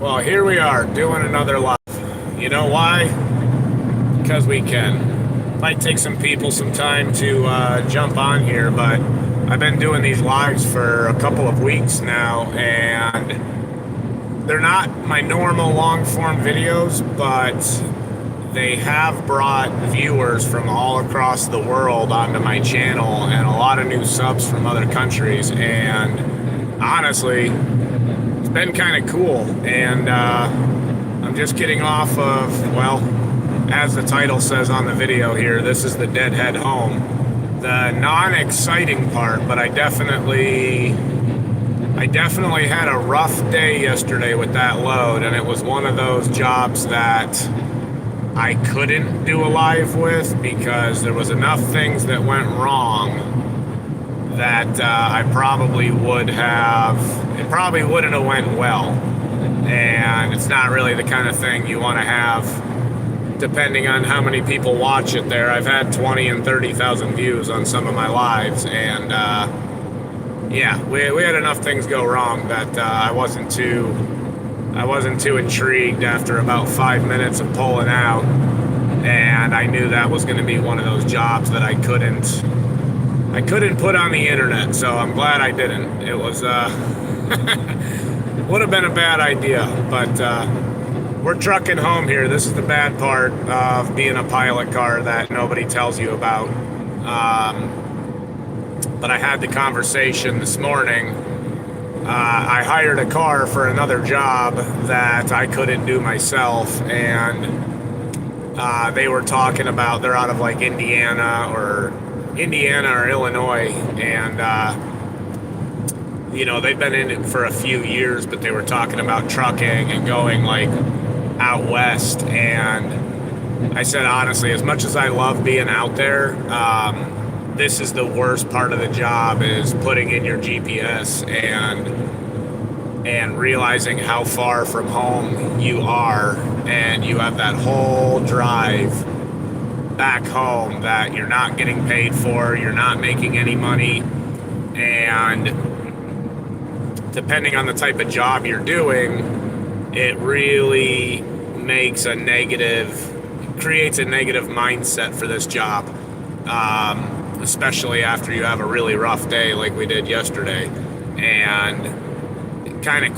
Well, here we are doing another live. You know why? Because we can. Might take some people some time to jump on here, but I've been doing these lives for a couple of weeks now, and they're not my normal long form videos, but they have brought viewers from all across the world onto my channel and a lot of new subs from other countries. And honestly, it's been kind of cool. And I'm just getting off of, well, as the title says on the video here, this is the Deadhead home. The non-exciting part, but I definitely had a rough day yesterday with that load, and it was one of those jobs that I couldn't do a live with because there was enough things that went wrong that I probably would have, it probably wouldn't have went well. And it's not really the kind of thing you want to have depending on how many people watch it there. I've had 20 and 30,000 views on some of my lives, and yeah, we had enough things go wrong that I wasn't too intrigued after about 5 minutes of pulling out, and I knew that was going to be one of those jobs that I couldn't put on the internet. So I'm glad I didn't. It was would have been a bad idea, but we're trucking home here. This is the bad part of being a pilot car that nobody tells you about. But I had the conversation this morning. I hired a car for another job that I couldn't do myself, and they were talking about, they're out of like Indiana or Illinois, and you know, they've been in it for a few years, but they were talking about trucking and going like out west. And I said, honestly, as much as I love being out there, this is the worst part of the job, is putting in your GPS and realizing how far from home you are, and you have that whole drive back home that you're not getting paid for, you're not making any money, and depending on the type of job you're doing, it really creates a negative mindset for this job. Especially after you have a really rough day like we did yesterday, and it kind of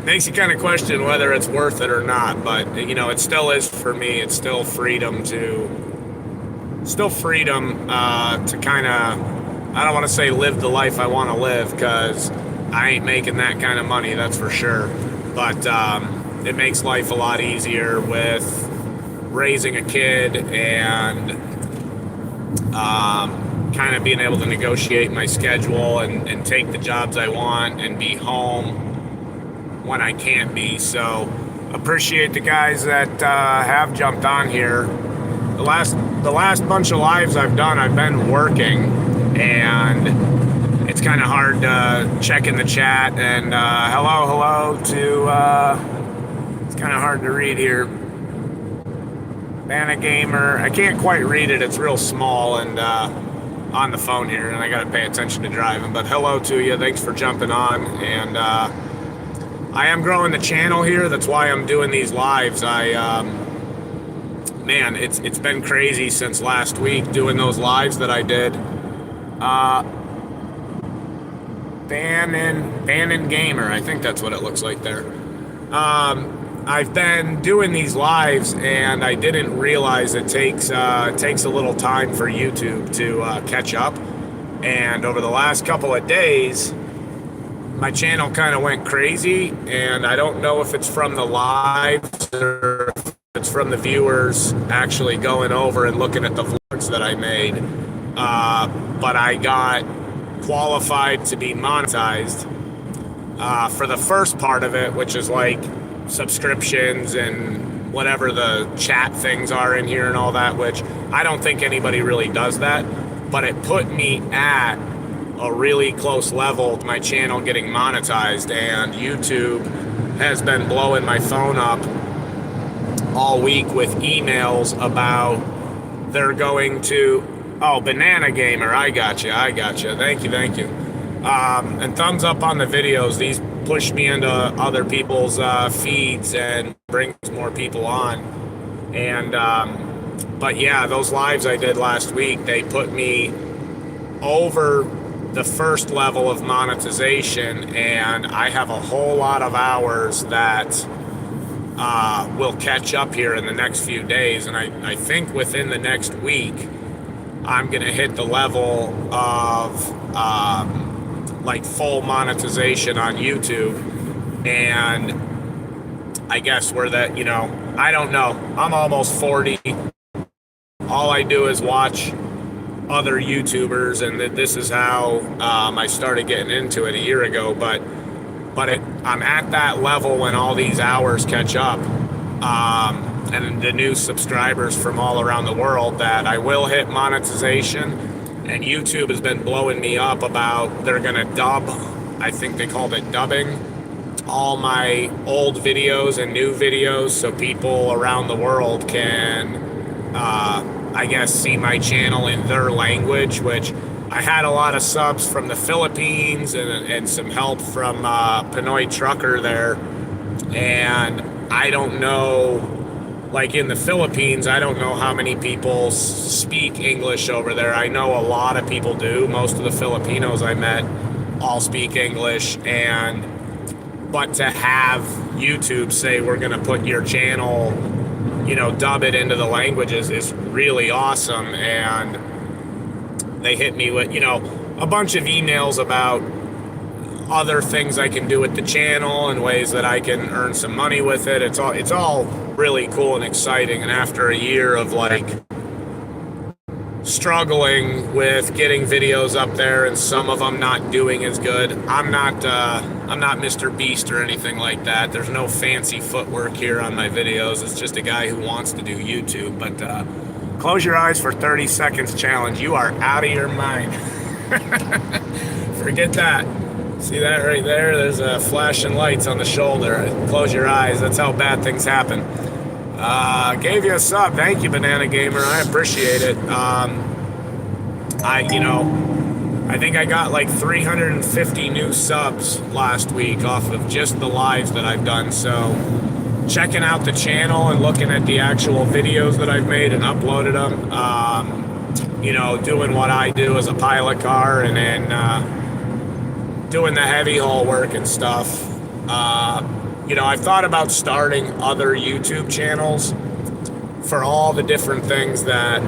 makes you kind of question whether it's worth it or not. But you know, it still is for me. It's still freedom to kind of, I don't want to say live the life I want to live, because I ain't making that kind of money, that's for sure. But it makes life a lot easier with raising a kid and kind of being able to negotiate my schedule and take the jobs I want and be home when I can't be. So appreciate the guys that have jumped on here. The last bunch of lives I've done, I've been working, and it's kind of hard to check in the chat and hello to it's kind of hard to read here. Banana Gamer, I can't quite read it, it's real small and on the phone here, and I got to pay attention to driving. But hello to you, thanks for jumping on. And I am growing the channel here, that's why I'm doing these lives. Man, it's been crazy since last week doing those lives that I did. Bannon Gamer, I think that's what it looks like there. I've been doing these lives, and I didn't realize it takes a little time for YouTube to catch up. And over the last couple of days, my channel kind of went crazy, and I don't know if it's from the lives or if it's from the viewers actually going over and looking at the vlogs that I made. But I got qualified to be monetized for the first part of it, which is like subscriptions and whatever the chat things are in here and all that, which I don't think anybody really does that, but it put me at a really close level to my channel getting monetized. And YouTube has been blowing my phone up all week with emails about they're going to, oh, Banana Gamer, I got you, thank you. And thumbs up on the videos. These push me into other people's feeds and brings more people on. And but yeah, those lives I did last week, they put me over the first level of monetization, and I have a whole lot of hours that will catch up here in the next few days. And I think within the next week, I'm going to hit the level of like full monetization on YouTube. And I guess we're that, I don't know. I'm almost 40. All I do is watch other YouTubers, and this is how I started getting into it a year ago. But I'm at that level when all these hours catch up, and the new subscribers from all around the world, that I will hit monetization. And YouTube has been blowing me up about they're gonna dub, I think they called it dubbing, all my old videos and new videos, so people around the world can I guess see my channel in their language, which I had a lot of subs from the Philippines and some help from Pinoy Trucker there. And I don't know, like in the Philippines, I don't know how many people speak English over there. I know a lot of people do. Most of the Filipinos I met all speak English. But to have YouTube say we're going to put your channel, dub it into the languages is really awesome. And they hit me with, a bunch of emails about other things I can do with the channel and ways that I can earn some money with it. It's all really cool and exciting. And after a year of struggling with getting videos up there and some of them not doing as good, I'm not Mr. Beast or anything like that. There's no fancy footwork here on my videos. It's just a guy who wants to do YouTube. But close your eyes for 30 seconds challenge. You are out of your mind. Forget that. See that right there? There's flashing lights on the shoulder. Close your eyes. That's how bad things happen. Gave you a sub. Thank you, Banana Gamer. I appreciate it. I think I got like 350 new subs last week off of just the lives that I've done. So checking out the channel and looking at the actual videos that I've made and uploaded them, doing what I do as a pilot car, and then doing the heavy haul work and stuff. I've thought about starting other YouTube channels for all the different things that,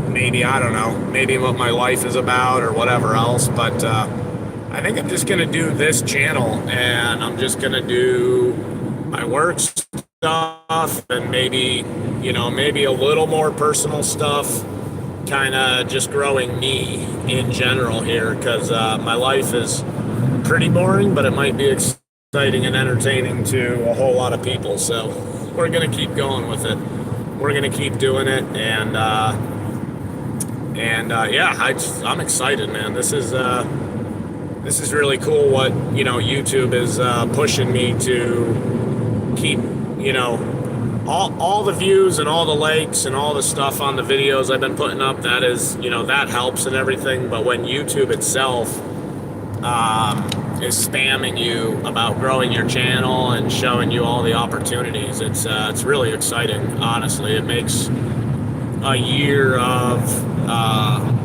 maybe, I don't know, maybe what my life is about or whatever else. But I think I'm just going to do this channel, and I'm just going to do my work stuff and maybe a little more personal stuff, kind of just growing me in general here, because my life is pretty boring, but it might be exciting and entertaining to a whole lot of people. So we're going to keep going with it. We're going to keep doing it. And yeah, I'm excited, man. This is really cool what, YouTube is pushing me to keep, all the views and all the likes and all the stuff on the videos I've been putting up. That is, that helps and everything. But when YouTube itself is spamming you about growing your channel and showing you all the opportunities, it's really exciting. Honestly, it makes a year of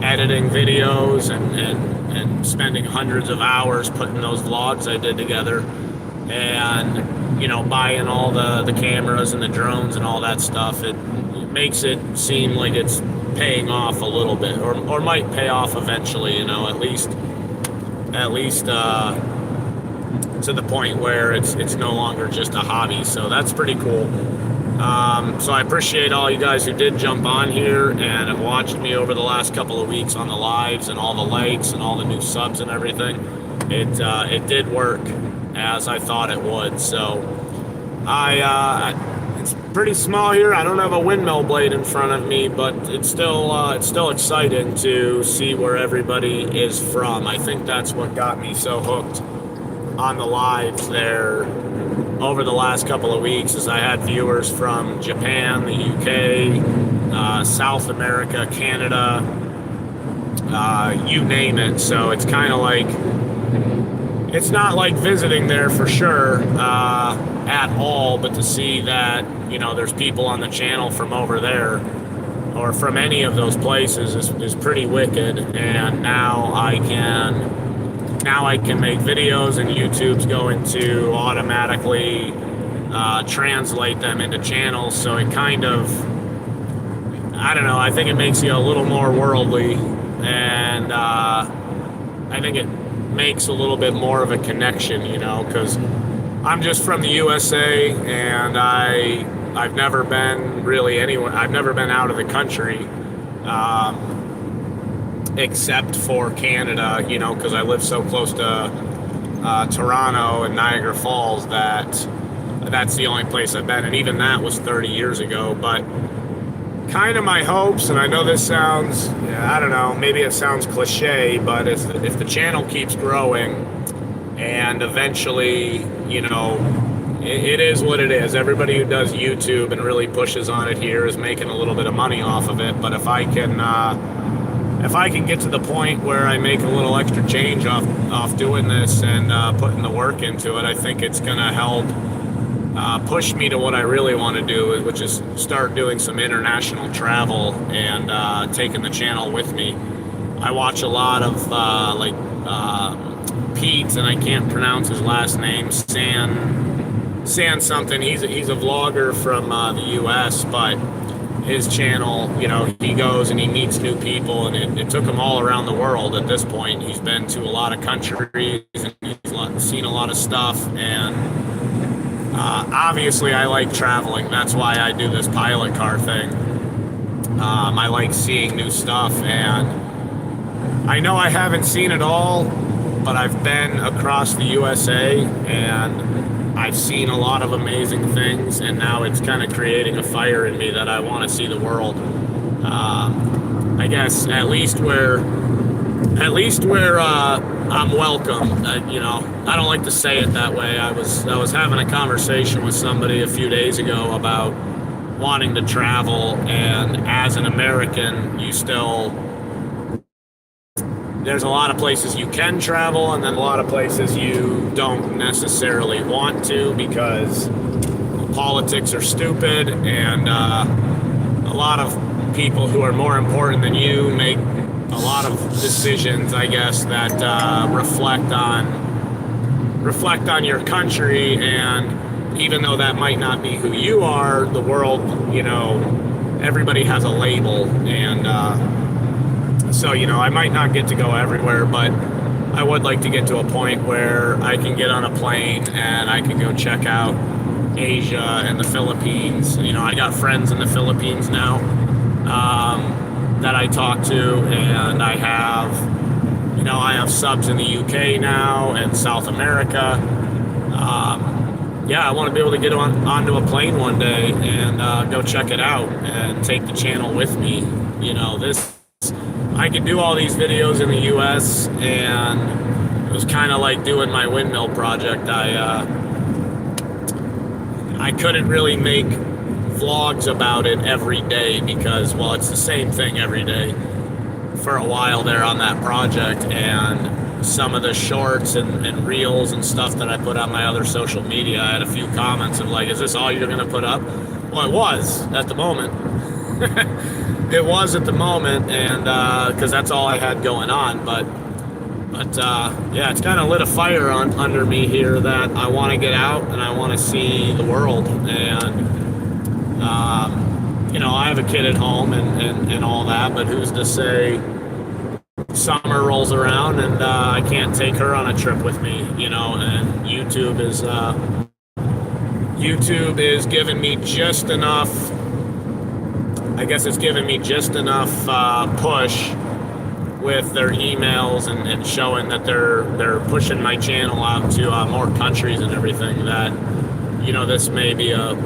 editing videos and spending hundreds of hours putting those vlogs I did together, and buying all the cameras and the drones and all that stuff. It makes it seem like it's paying off a little bit, or might pay off eventually, at least to the point where it's no longer just a hobby. So that's pretty cool. So I appreciate all you guys who did jump on here and have watched me over the last couple of weeks on the lives, and all the likes and all the new subs and everything. It did work as I thought it would. So it's pretty small here. I don't have a windmill blade in front of me, but it's still exciting to see where everybody is from. I think that's what got me so hooked on the lives there over the last couple of weeks, is I had viewers from Japan, the UK, South America, Canada, you name it. So it's kind of like, it's not like visiting there for sure at all, but to see that, there's people on the channel from over there or from any of those places is pretty wicked. And now I can make videos, and YouTube's going to automatically translate them into channels. So it kind of, I don't know, I think it makes you a little more worldly, and I think it makes a little bit more of a connection, because I'm just from the USA, and I've never been really anywhere. I've never been out of the country, except for Canada, because I live so close to Toronto and Niagara Falls that's the only place I've been, and even that was 30 years ago. But kind of my hopes, and I know this sounds, I don't know, maybe it sounds cliche, but if the channel keeps growing, and eventually, it is what it is. Everybody who does YouTube and really pushes on it here is making a little bit of money off of it. But if I can get to the point where I make a little extra change off doing this and putting the work into it, I think it's going to help push me to what I really want to do, which is start doing some international travel and taking the channel with me. I watch a lot of Pete, and I can't pronounce his last name, San something. He's a vlogger from the U.S., but his channel, he goes and he meets new people, and it took him all around the world at this point. He's been to a lot of countries, and he's seen a lot of stuff, and obviously I like traveling. That's why I do this pilot car thing. I like seeing new stuff, and I know I haven't seen it all, but I've been across the USA, and I've seen a lot of amazing things, and now it's kind of creating a fire in me that I want to see the world. I guess at least where I'm welcome. I don't like to say it that way. I was having a conversation with somebody a few days ago about wanting to travel, and as an American, there's a lot of places you can travel, and then a lot of places you don't necessarily want to because politics are stupid, and a lot of people who are more important than you make a lot of decisions, I guess, that reflect on your country. And even though that might not be who you are, the world, everybody has a label, and so, I might not get to go everywhere, but I would like to get to a point where I can get on a plane and I can go check out Asia and the Philippines. I got friends in the Philippines now that I talk to, and I have subs in the UK now and South America. I want to be able to get onto a plane one day and go check it out and take the channel with me. I could do all these videos in the U.S., and it was kind of like doing my windmill project. I couldn't really make vlogs about it every day because, well, it's the same thing every day for a while there on that project. And some of the shorts and reels and stuff that I put on my other social media, I had a few comments of like, is this all you're going to put up? Well, it was at the moment. It was at the moment, and because that's all I had going on. But it's kind of lit a fire under me here that I want to get out and I want to see the world. And I have a kid at home and all that, but who's to say summer rolls around and I can't take her on a trip with me? And YouTube is giving me just enough. I guess it's given me just enough push with their emails and showing that they're pushing my channel out to more countries and everything, that this may be a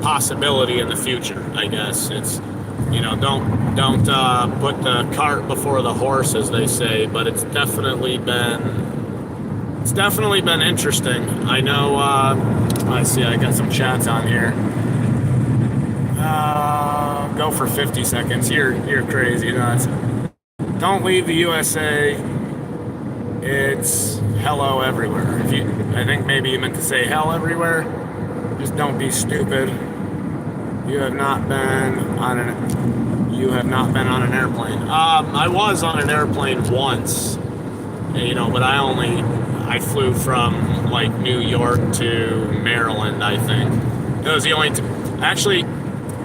possibility in the future. I guess it's don't put the cart before the horse, as they say, but it's definitely been interesting. I know. I see. I got some chats on here. Go for 50 seconds. You're crazy nuts. Don't leave the USA It's hello everywhere. I think maybe you meant to say hell everywhere. Just don't be stupid. You have not been on an airplane. I was on an airplane once, but I flew from like New York to Maryland, I think. It was actually,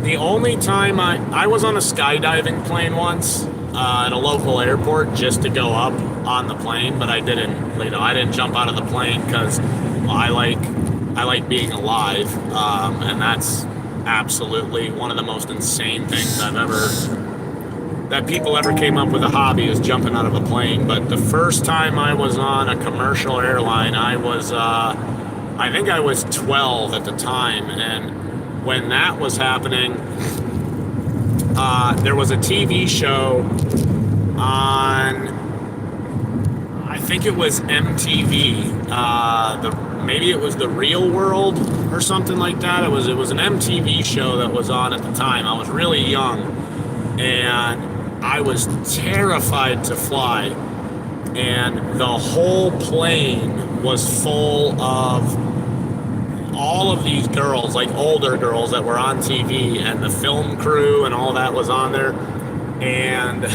the only time I was on a skydiving plane once at a local airport just to go up on the plane, but I didn't jump out of the plane because I like being alive, and that's absolutely one of the most insane things that people ever came up with a hobby is jumping out of a plane. But the first time I was on a commercial airline, I think I was 12 at the time, and when that was happening, there was a TV show on, I think it was MTV, maybe it was The Real World or something like that. It was an MTV show that was on at the time. I was really young, and I was terrified to fly, and the whole plane was full of all of these girls, like older girls that were on TV, and the film crew and all that was on there, and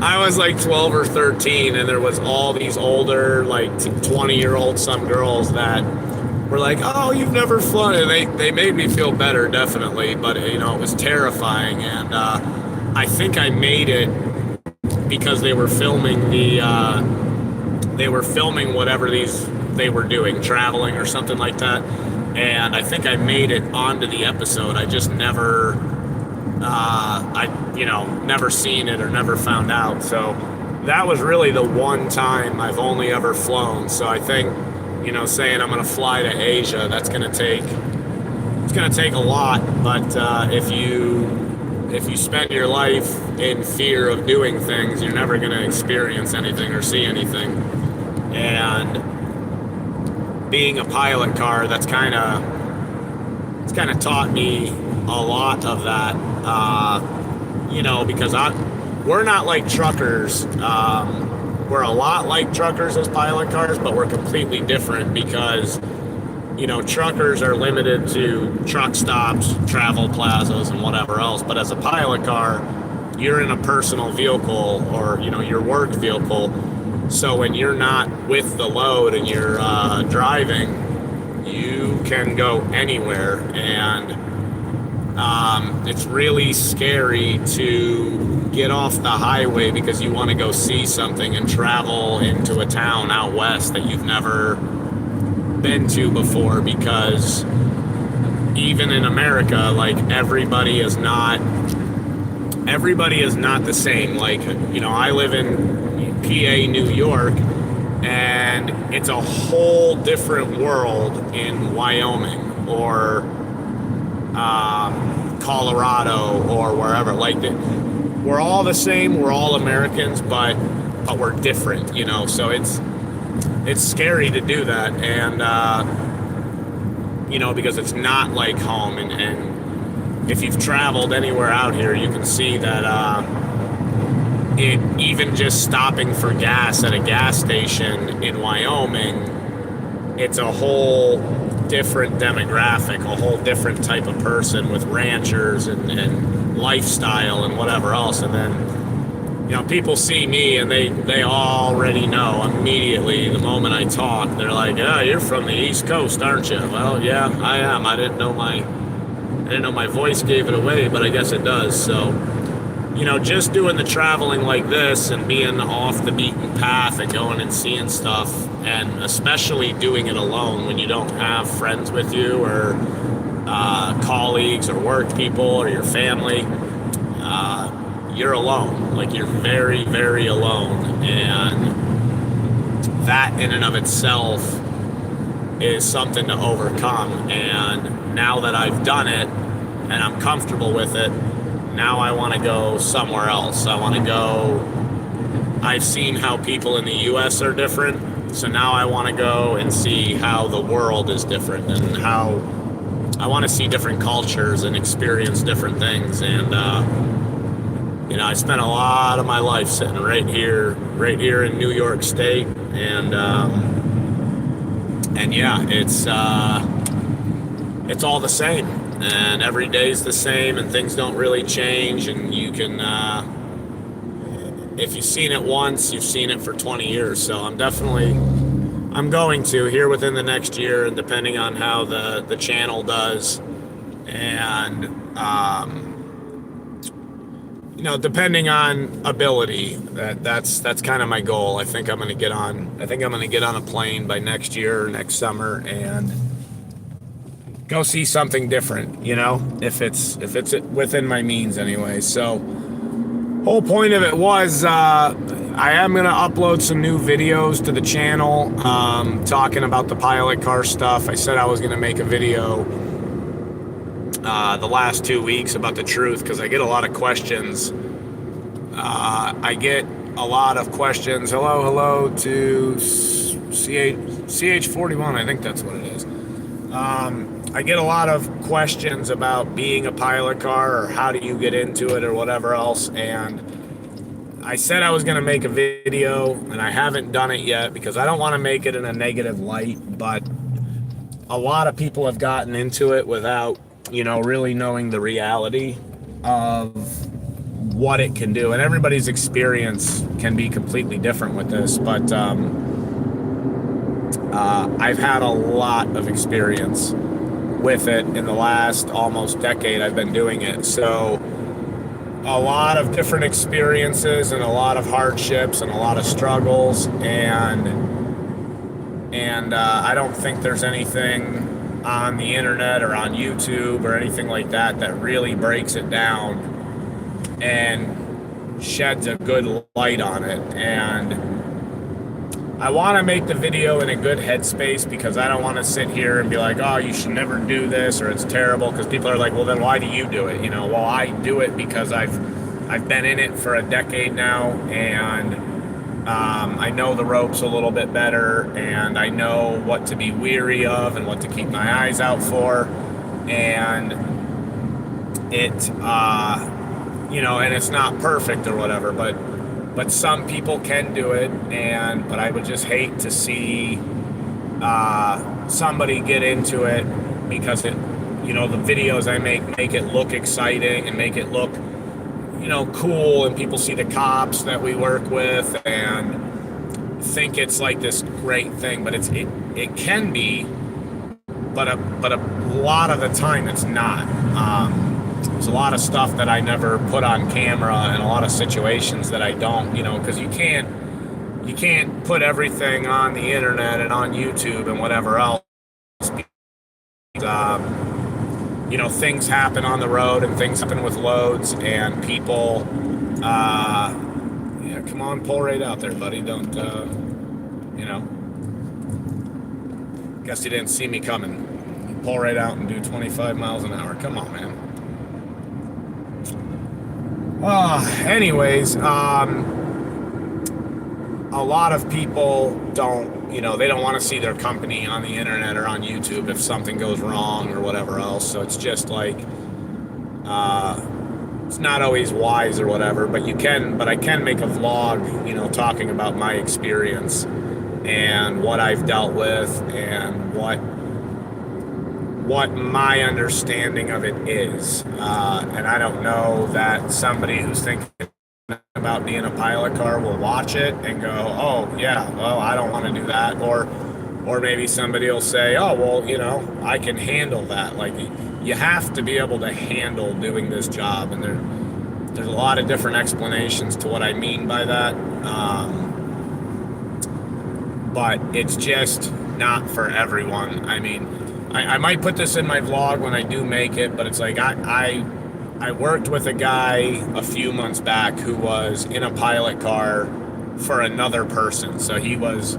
I was like 12 or 13, and there was all these older, like 20-year-old some girls that were like, oh, you've never flown. And they made me feel better, definitely, but it was terrifying. And I think I made it because they were filming whatever they were doing, traveling or something like that. And I think I made it onto the episode. I just never never seen it or never found out. So that was really the one time I've only ever flown. So I think, saying I'm going to fly to Asia, it's going to take a lot. But if you spend your life in fear of doing things, you're never going to experience anything or see anything. And being a pilot car, it's kind of taught me a lot of that. Because we're not like truckers. We're a lot like truckers as pilot cars, but we're completely different because, truckers are limited to truck stops, travel plazas, and whatever else. But as a pilot car, you're in a personal vehicle or, your work vehicle. So when you're not with the load and you're driving, you can go anywhere. And it's really scary to get off the highway because you want to go see something and travel into a town out west that you've never been to before, because even in America, like everybody is not the same. Like, I live in PA, New York, and it's a whole different world in Wyoming or Colorado or wherever. Like, we're all the same, we're all Americans, but we're different, so it's scary to do that. And because it's not like home. And if you've traveled anywhere out here, you can see that even just stopping for gas at a gas station in Wyoming, it's a whole different demographic, a whole different type of person with ranchers and lifestyle and whatever else. And then, people see me and they already know immediately the moment I talk. They're like, "Oh, you're from the East Coast, aren't you?" Well, yeah, I am. I didn't know my voice gave it away, but I guess it does. So, just doing the traveling like this and being off the beaten path and going and seeing stuff, and especially doing it alone when you don't have friends with you or colleagues or work people or your family, you're alone. Like, you're very, very alone. And that in and of itself is something to overcome. And now that I've done it and I'm comfortable with it, now I want to go somewhere else. I've seen how people in the U.S. are different, so now I want to go and see how the world is different, and how I want to see different cultures and experience different things. And I spent a lot of my life sitting right here in New York State, and yeah, it's all the same, and every day's the same, and things don't really change, and you can, if you've seen it once, you've seen it for 20 years. So I'm going to here within the next year, and depending on how the channel does, and depending on ability, that's kind of my goal. I think I'm going to get on a plane by next year or next summer and go see something different, if it's within my means anyway. So whole point of it was I am going to upload some new videos to the channel talking about the pilot car stuff. I said I was going to make a video the last 2 weeks about the truth, because I get a lot of questions. I get a lot of questions. Hello to CH41, I think that's what it is. I get a lot of questions about being a pilot car, or how do you get into it, or whatever else, and I said I was going to make a video, and I haven't done it yet because I don't want to make it in a negative light, but a lot of people have gotten into it without really knowing the reality of what it can do. And everybody's experience can be completely different with this, but I've had a lot of experience with it in the last almost decade I've been doing it. So a lot of different experiences, and a lot of hardships, and a lot of struggles, and I don't think there's anything on the internet or on YouTube or anything like that that really breaks it down and sheds a good light on it. And I want to make the video in a good headspace, because I don't want to sit here and be like, oh, you should never do this, or it's terrible, because people are like, well, then why do you do it? Well, I do it because I've been in it for a decade now, and I know the ropes a little bit better, and I know what to be weary of and what to keep my eyes out for, and it, and it's not perfect or whatever, but some people can do it, but I would just hate to see somebody get into it because the videos I make it look exciting and make it look cool, and people see the cops that we work with and think it's like this great thing, but it can be, but a lot of the time it's not. There's a lot of stuff that I never put on camera, and a lot of situations that I don't, because you can't put everything on the internet and on YouTube and whatever else. Things happen on the road, and things happen with loads, and people, come on, pull right out there, buddy. Don't, guess you didn't see me coming. Pull right out and do 25 miles an hour. Come on, man. Anyways, a lot of people don't, they don't want to see their company on the internet or on YouTube if something goes wrong or whatever else. So it's just like, it's not always wise or whatever, but I can make a vlog, talking about my experience and what I've dealt with and what my understanding of it is. And I don't know that somebody who's thinking about being a pilot car will watch it and go, oh yeah, well, I don't want to do that, or maybe somebody will say, oh, well, I can handle that. Like, you have to be able to handle doing this job, and there's a lot of different explanations to what I mean by that, but it's just not for everyone. I mean, I might put this in my vlog when I do make it, but it's like I worked with a guy a few months back who was in a pilot car for another person. So he was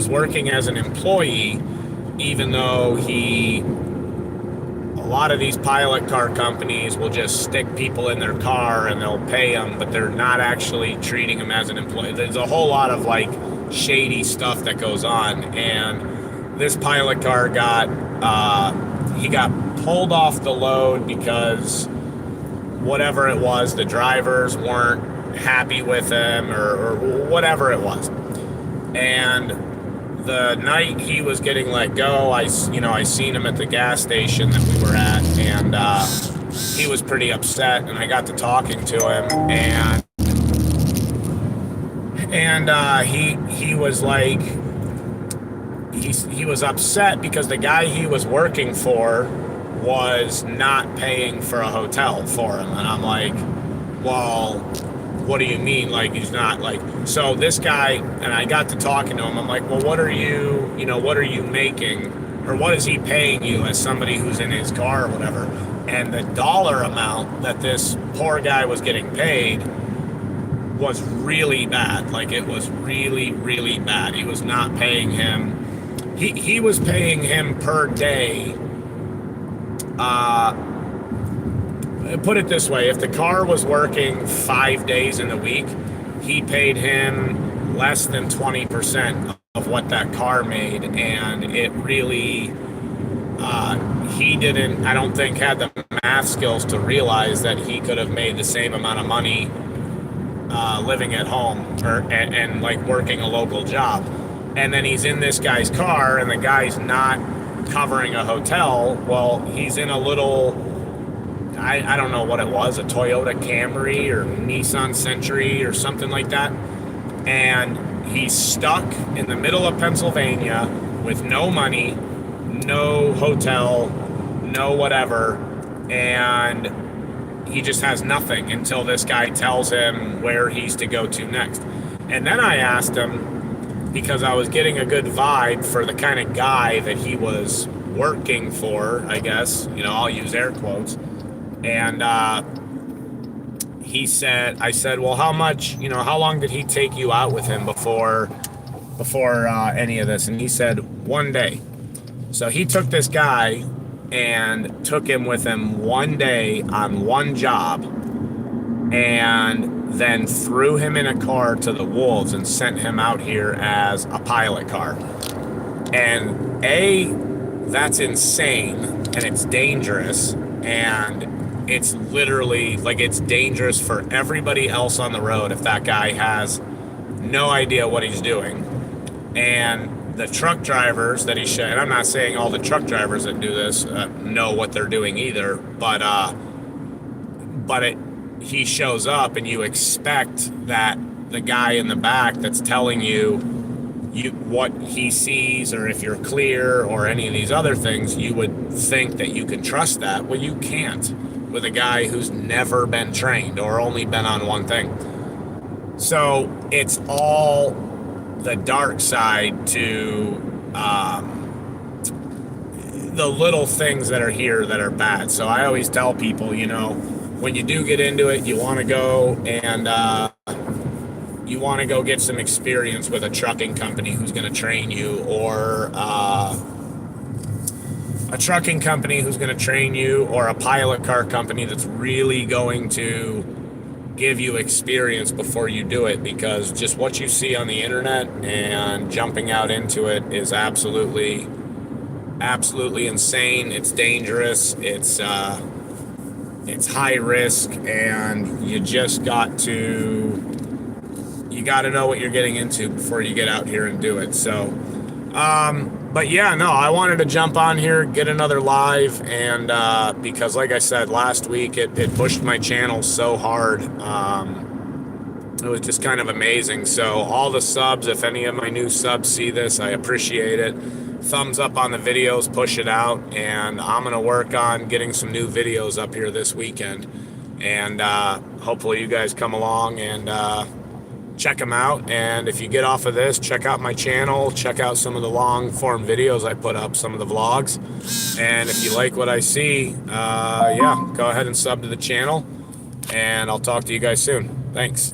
working as an employee, even though a lot of these pilot car companies will just stick people in their car and they'll pay them, but they're not actually treating them as an employee. There's a whole lot of like shady stuff that goes on, and this pilot car he got pulled off the load because whatever it was, the drivers weren't happy with him or whatever it was. And the night he was getting let go, I seen him at the gas station that we were at, and he was pretty upset, and I got to talking to him, and he was like, he was upset because the guy he was working for was not paying for a hotel for him. And I'm like, well, what do you mean? Like, he's not, like, so this guy, and I got to talking to him, I'm like, well, what are you making, or what is he paying you as somebody who's in his car or whatever? And the dollar amount that this poor guy was getting paid was really bad. Like, it was really, really bad. He was not paying him. He was paying him per day. Put it this way, if the car was working 5 days in the week, he paid him less than 20% of what that car made. And it really, he didn't, I don't think, had the math skills to realize that he could have made the same amount of money living at home and like working a local job. And then he's in this guy's car, and the guy's not covering a hotel. Well, he's in a little, I don't know what it was, a Toyota Camry or Nissan Sentra or something like that. And he's stuck in the middle of Pennsylvania with no money, no hotel, no whatever, and he just has nothing until this guy tells him where he's to go to next. And then I asked him, because I was getting a good vibe for the kind of guy that he was working for, I guess, I'll use air quotes. And I said, well, how much, how long did he take you out with him before any of this? And he said 1 day. So he took this guy and took him with him 1 day on one job, and then threw him in a car to the wolves and sent him out here as a pilot car. And that's insane, and it's dangerous, and it's literally, like, it's dangerous for everybody else on the road if that guy has no idea what he's doing. And the truck drivers that and I'm not saying all the truck drivers that do this know what they're doing either, but he shows up, and you expect that the guy in the back that's telling you what he sees, or if you're clear, or any of these other things, you would think that you can trust that. Well, you can't with a guy who's never been trained or only been on one thing. So it's all the dark side to the little things that are here that are bad. So I always tell people, when you do get into it, you want to go and you want to go get some experience with a trucking company who's going to train you, or a trucking company who's going to train you, or a pilot car company that's really going to give you experience before you do it, because just what you see on the internet and jumping out into it is absolutely insane. It's dangerous. It's high risk, and you just got to know what you're getting into before you get out here and do it. So, but yeah, no, I wanted to jump on here, get another live, and because like I said, last week it pushed my channel so hard. It was just kind of amazing. So all the subs, if any of my new subs see this, I appreciate it. Thumbs up on the videos, push it out, and I'm going to work on getting some new videos up here this weekend. And hopefully you guys come along and check them out. And if you get off of this, check out my channel, check out some of the long form videos I put up, some of the vlogs. And if you like what I see, yeah, go ahead and sub to the channel, and I'll talk to you guys soon. Thanks.